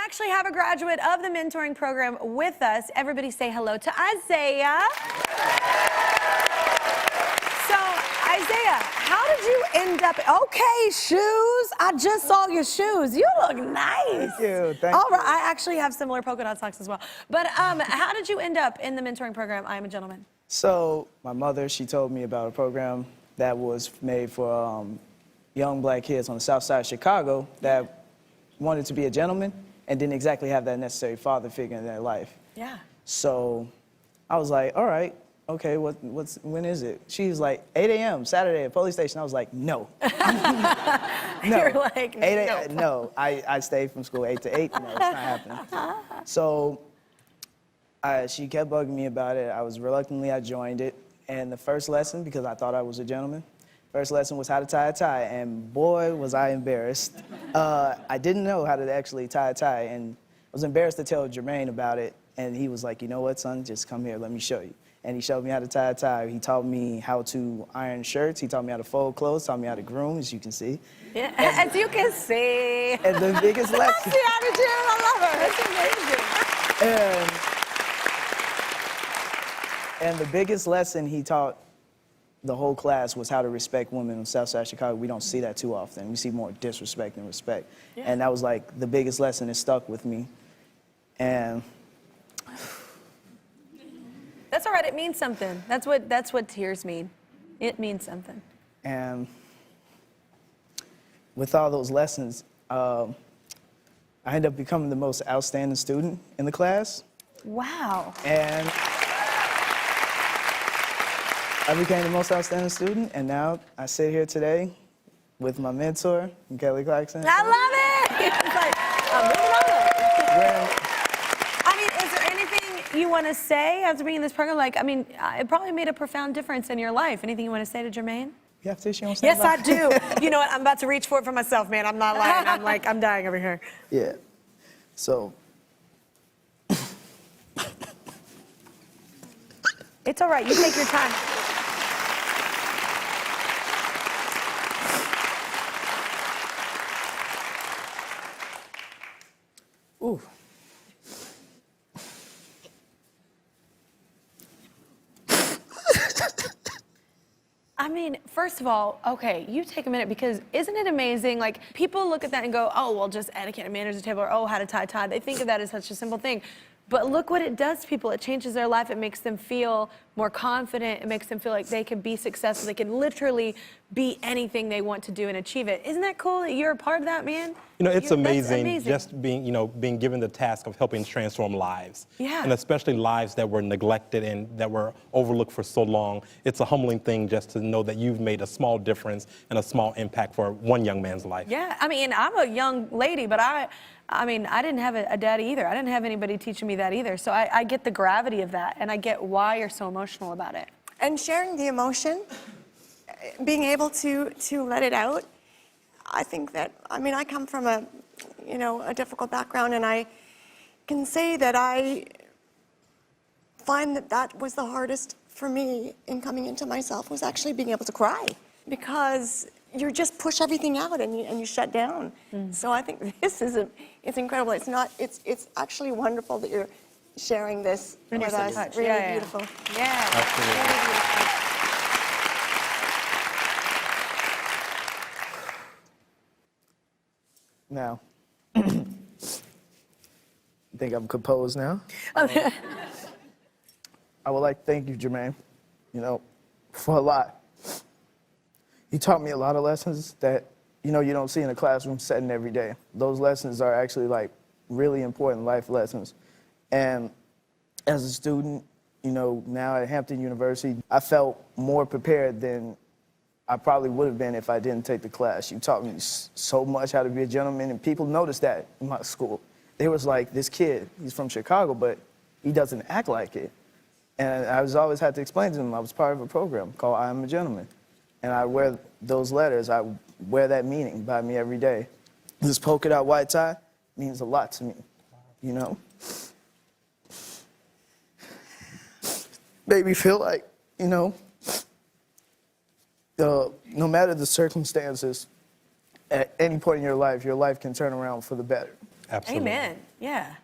actually have a graduate of the mentoring program with us. Everybody say hello to Isaiah. So, Isaiah, how did you end up? Okay, shoes. I just saw your shoes. You look nice. Thank you. Thank All right, you. I actually have similar polka dot socks as well. But how did you end up in the mentoring program, I Am a Gentleman? So, my mother, she told me about a program that was made for young black kids on the south side of Chicago that wanted to be a gentleman and didn't exactly have that necessary father figure in their life. Yeah. So I was like, all right, okay, when is it? She was like, 8 a.m. Saturday at police station. I was like, no. No. You're like, 8 nope. No, I stayed from school 8 to 8. No, it's not happening. So she kept bugging me about it. I joined it. And the first lesson, because I thought I was a gentleman, first lesson was how to tie a tie, and boy, was I embarrassed. I didn't know how to actually tie a tie, and I was embarrassed to tell Jermaine about it, and he was like, you know what, son, just come here, let me show you. And he showed me how to tie a tie. He taught me how to iron shirts. He taught me how to fold clothes, taught me how to groom, as you can see. Yeah, as you can see. And the biggest lesson. See how to do, I love her. That's amazing. And the biggest lesson he taught the whole class was how to respect women in Southside Chicago. We don't see that too often. We see more disrespect than respect. Yeah. And that was like the biggest lesson that stuck with me. And that's all right, it means something. That's what tears mean. It means something. And with all those lessons, I ended up becoming the most outstanding student in the class. Wow. And I became the most outstanding student, and now I sit here today with my mentor, Kelly Clarkson. I love it! It's like, I'm moving on. I mean, is there anything you want to say after being in this program? Like, I mean, it probably made a profound difference in your life. Anything you want to say to Jermaine? You have tissue on Yes, I do. You know what? I'm about to reach for it for myself, man. I'm not lying. I'm like, I'm dying over here. Yeah. So. It's all right. You take your time. Ooh. I mean, first of all, okay, you take a minute, because isn't it amazing? Like, people look at that and go, oh, well, just etiquette and manners at the table, or oh, how to tie a tie. They think of that as such a simple thing. But look what it does to people. It changes their life. It makes them feel more confident. It makes them feel like they can be successful. They can literally be anything they want to do and achieve it. Isn't that cool that you're a part of that, man? You know, it's amazing just being given the task of helping transform lives. Yeah. And especially lives that were neglected and that were overlooked for so long. It's a humbling thing just to know that you've made a small difference and a small impact for one young man's life. Yeah, I mean, I'm a young lady, but I mean, I didn't have a daddy either. I didn't have anybody teaching me that either. So I get the gravity of that, and I get why you're so emotional about it. And sharing the emotion, being able to let it out, I think that, I mean, I come from a difficult background, and I can say that I find that was the hardest for me in coming into myself, was actually being able to cry, because you just push everything out and you shut down. So I think this is it's incredible. It's actually wonderful that you're sharing this with us. Really beautiful. Yeah. Absolutely. Really beautiful. Now, I think I'm composed now. I would like to thank you, Jermaine, for a lot. You taught me a lot of lessons that, you don't see in a classroom setting every day. Those lessons are actually, like, really important life lessons. And as a student, now at Hampton University, I felt more prepared than I probably would have been if I didn't take the class. You taught me so much how to be a gentleman, and people noticed that in my school. They was like, this kid, he's from Chicago, but he doesn't act like it. And I always had to explain to them I was part of a program called I Am a Gentleman. And I wear those letters, I wear that meaning by me every day. This polka dot white tie means a lot to me, Made me feel like, no matter the circumstances, at any point in your life can turn around for the better. Absolutely. Amen. Yeah.